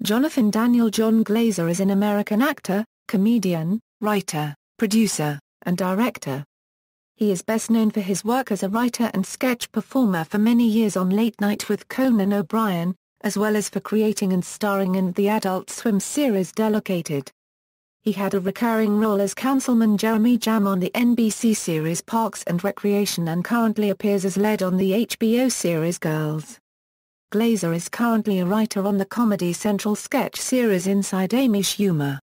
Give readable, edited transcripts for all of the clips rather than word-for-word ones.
Jonathan Daniel Jon Glaser is an American actor, comedian, writer, producer, and director. He is best known for his work as a writer and sketch performer for many years on Late Night with Conan O'Brien, as well as for creating and starring in the Adult Swim series Delocated. He had a recurring role as Councilman Jeremy Jamm on the NBC series Parks and Recreation and currently appears as Laird on the HBO series Girls. Glaser is currently a writer on the Comedy Central sketch series Inside Amy Schumer.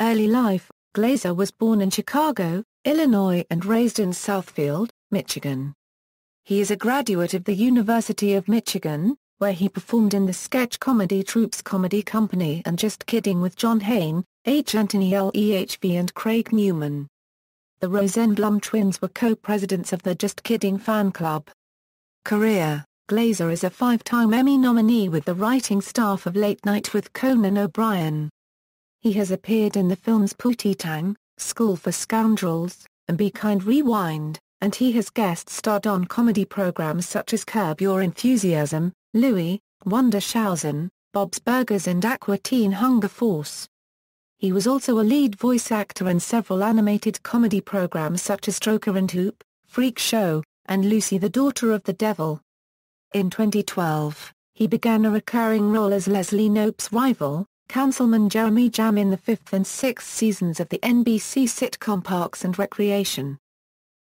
Early life: Glaser was born in Chicago, Illinois and raised in Southfield, Michigan. He is a graduate of the University of Michigan, where he performed in the sketch comedy troupes Comedy Company and Just Kidding with John Hain, H. Anthony Lehv and Craig Newman. The Rosenblum twins were co-presidents of the Just Kidding fan club. Career: Glaser is a 5-time Emmy nominee with the writing staff of Late Night with Conan O'Brien. He has appeared in the films Pootie Tang, School for Scoundrels, and Be Kind Rewind, and he has guest starred on comedy programs such as Curb Your Enthusiasm, Louie, Wundershausen, Bob's Burgers and Aqua Teen Hunger Force. He was also a lead voice actor in several animated comedy programs such as Stroker and Hoop, Freak Show, and Lucy the Daughter of the Devil. In 2012, he began a recurring role as Leslie Knope's rival, Councilman Jeremy Jamm in the 5th and 6th seasons of the NBC sitcom Parks and Recreation.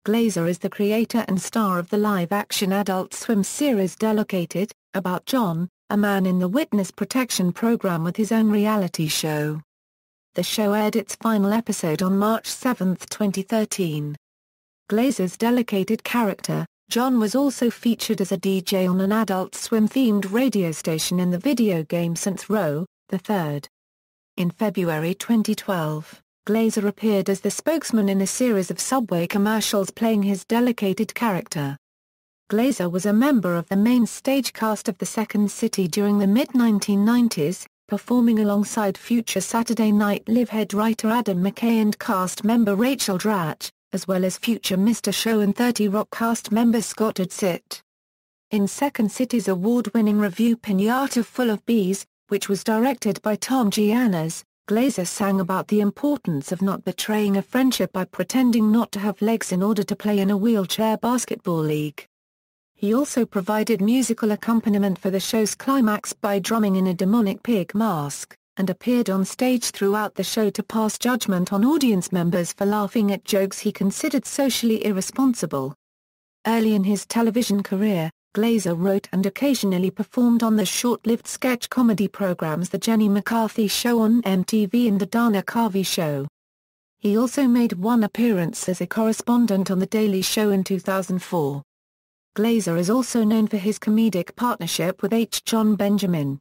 Glaser is the creator and star of the live-action Adult Swim series Delocated, about John, a man in the witness protection program with his own reality show. The show aired its final episode on March 7, 2013. Glaser's Delocated character, John, was also featured as a DJ on an Adult Swim-themed radio station in the video game Saints Row the Third. In February 2012, Glaser appeared as the spokesman in a series of Subway commercials playing his Delocated character. Glaser was a member of the main stage cast of The Second City during the mid-1990s, performing alongside future Saturday Night Live head writer Adam McKay and cast member Rachel Dratch, as well as future Mr. Show and 30 Rock cast member Scott Adsit. In Second City's award-winning revue Pinata Full of Bees, which was directed by Tom Giannas, Glaser sang about the importance of not betraying a friendship by pretending not to have legs in order to play in a wheelchair basketball league. He also provided musical accompaniment for the show's climax by drumming in a demonic pig mask, and appeared on stage throughout the show to pass judgment on audience members for laughing at jokes he considered socially irresponsible. Early in his television career, Glaser wrote and occasionally performed on the short-lived sketch comedy programs The Jenny McCarthy Show on MTV and The Dana Carvey Show. He also made one appearance as a correspondent on The Daily Show in 2004. Glaser is also known for his comedic partnership with H. Jon Benjamin.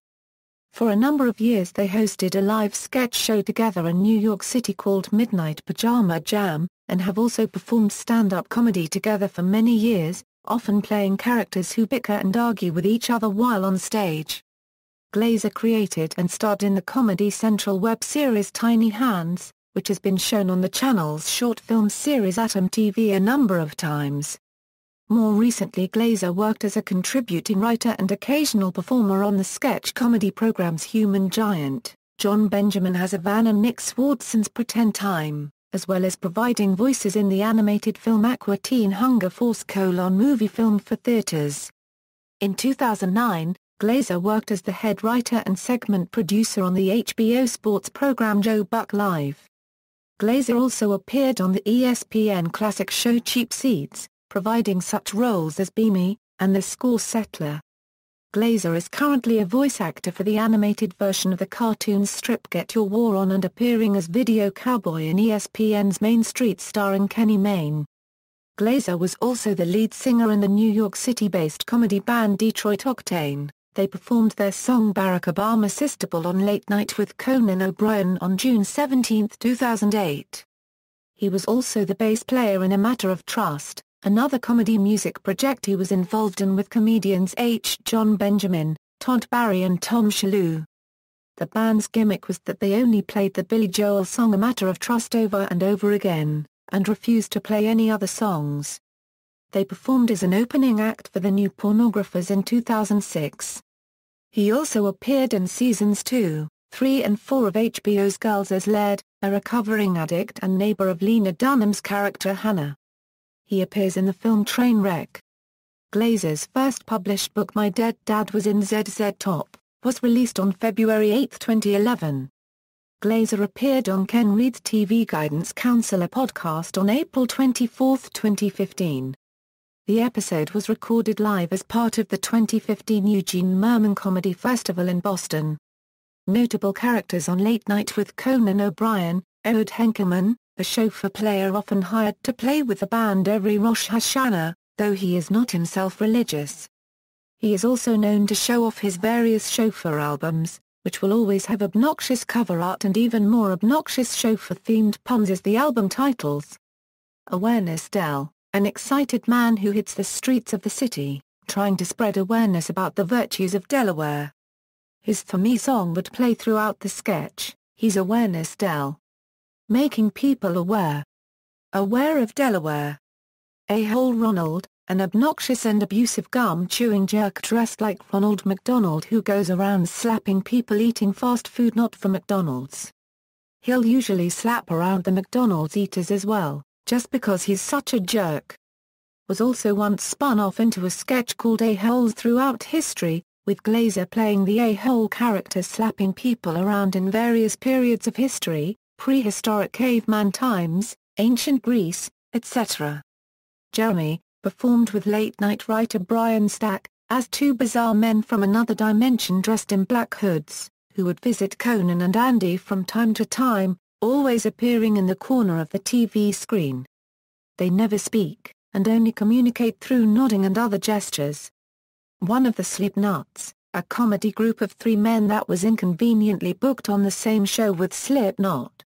For a number of years they hosted a live sketch show together in New York City called Midnight Pajama Jam, and have also performed stand-up comedy together for many years, often playing characters who bicker and argue with each other while on stage. Glaser created and starred in the Comedy Central web series Tiny Hands, which has been shown on the channel's short film series Atom TV a number of times. More recently, Glaser worked as a contributing writer and occasional performer on the sketch comedy programs Human Giant, Jon Benjamin Has a Van and Nick Swardson's Pretend Time, as well as providing voices in the animated film Aqua Teen Hunger Force: movie filmed for theaters. In 2009, Glaser worked as the head writer and segment producer on the HBO sports program Joe Buck Live. Glaser also appeared on the ESPN classic show Cheap Seats, providing such roles as Beamy, and the Score Settler. Glaser is currently a voice actor for the animated version of the cartoon strip Get Your War On and appearing as Video Cowboy in ESPN's Main Street starring Kenny Mayne. Glaser was also the lead singer in the New York City-based comedy band Detroit Octane. They performed their song Barack Obama Sistable on Late Night with Conan O'Brien on June 17, 2008. He was also the bass player in A Matter of Trust, another comedy music project he was involved in with comedians H. Jon Benjamin, Todd Barry and Tom Shalhoub. The band's gimmick was that they only played the Billy Joel song A Matter of Trust over and over again, and refused to play any other songs. They performed as an opening act for the New Pornographers in 2006. He also appeared in seasons 2, 3 and 4 of HBO's Girls as Laird, a recovering addict and neighbor of Lena Dunham's character Hannah. He appears in the film Trainwreck. Glaser's first published book My Dead Dad Was in ZZ Top, was released on February 8, 2011. Glaser appeared on Ken Reed's TV Guidance Counselor podcast on April 24, 2015. The episode was recorded live as part of the 2015 Eugene Merman Comedy Festival in Boston. Notable characters on Late Night with Conan O'Brien: Ehud Henkelman, a chauffeur player often hired to play with the band every Rosh Hashanah, though he is not himself religious. He is also known to show off his various chauffeur albums, which will always have obnoxious cover art and even more obnoxious chauffeur-themed puns as the album titles. Awareness Del, an excited man who hits the streets of the city, trying to spread awareness about the virtues of Delaware. His For Me song would play throughout the sketch. He's Awareness Del. Making people aware. Aware of Delaware. A-hole Ronald, an obnoxious and abusive gum-chewing jerk dressed like Ronald McDonald who goes around slapping people eating fast food not from McDonald's. He'll usually slap around the McDonald's eaters as well, just because he's such a jerk. Was also once spun off into a sketch called A-holes Throughout History, with Glaser playing the a-hole character slapping people around in various periods of history, prehistoric caveman times, ancient Greece, etc. Jeremy, performed with late-night writer Brian Stack, as two bizarre men from another dimension dressed in black hoods, who would visit Conan and Andy from time to time, always appearing in the corner of the TV screen. They never speak, and only communicate through nodding and other gestures. One of the Slipknots, a comedy group of three men that was inconveniently booked on the same show with Slipknot.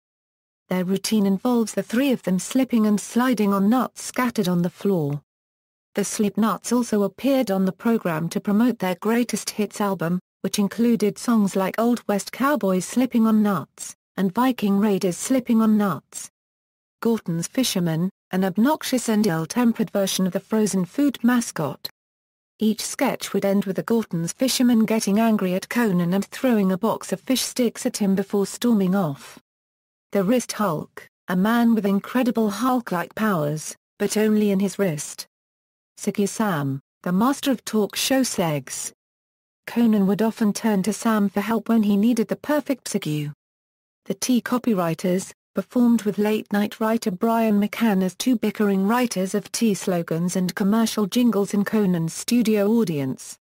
Their routine involves the three of them slipping and sliding on nuts scattered on the floor. The Slipknots also appeared on the program to promote their greatest hits album, which included songs like Old West Cowboys Slipping on Nuts, and Viking Raiders Slipping on Nuts. Gorton's Fisherman, an obnoxious and ill-tempered version of the frozen food mascot. Each sketch would end with the Gorton's Fisherman getting angry at Conan and throwing a box of fish sticks at him before storming off. The Wrist Hulk, a man with incredible Hulk-like powers, but only in his wrist. Segue Sam, the master of talk show segs. Conan would often turn to Sam for help when he needed the perfect segue. The Tea Copywriters, performed with late-night writer Brian McCann as two bickering writers of tea slogans and commercial jingles in Conan's studio audience.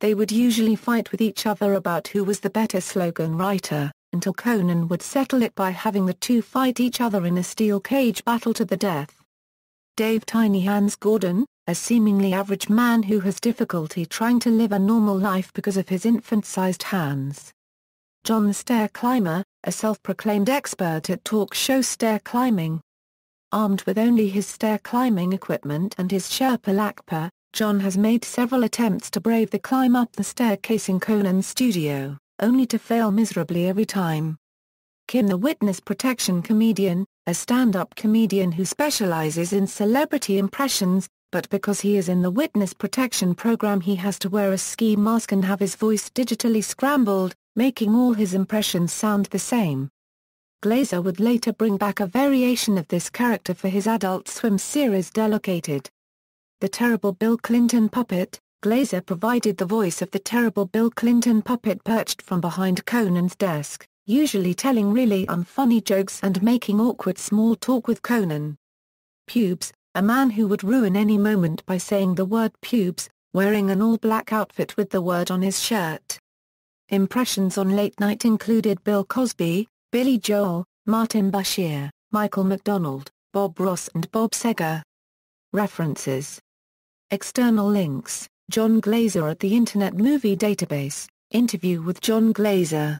They would usually fight with each other about who was the better slogan writer, until Conan would settle it by having the two fight each other in a steel cage battle to the death. Dave Tiny Hands Gordon, a seemingly average man who has difficulty trying to live a normal life because of his infant-sized hands. Jon the Stair Climber, a self-proclaimed expert at talk show stair climbing. Armed with only his stair climbing equipment and his Sherpa Lakpa, Jon has made several attempts to brave the climb up the staircase in Conan's studio, only to fail miserably every time. Kim the Witness Protection Comedian, a stand-up comedian who specializes in celebrity impressions, but because he is in the witness protection program he has to wear a ski mask and have his voice digitally scrambled, making all his impressions sound the same. Glaser would later bring back a variation of this character for his Adult Swim series Delocated. The Terrible Bill Clinton Puppet, Glaser provided the voice of the Terrible Bill Clinton puppet perched from behind Conan's desk, usually telling really unfunny jokes and making awkward small talk with Conan. Pubes, a man who would ruin any moment by saying the word pubes, wearing an all-black outfit with the word on his shirt. Impressions on Late Night included Bill Cosby, Billy Joel, Martin Bashir, Michael McDonald, Bob Ross and Bob Seger. References. External links: Jon Glaser at the Internet Movie Database, interview with Jon Glaser.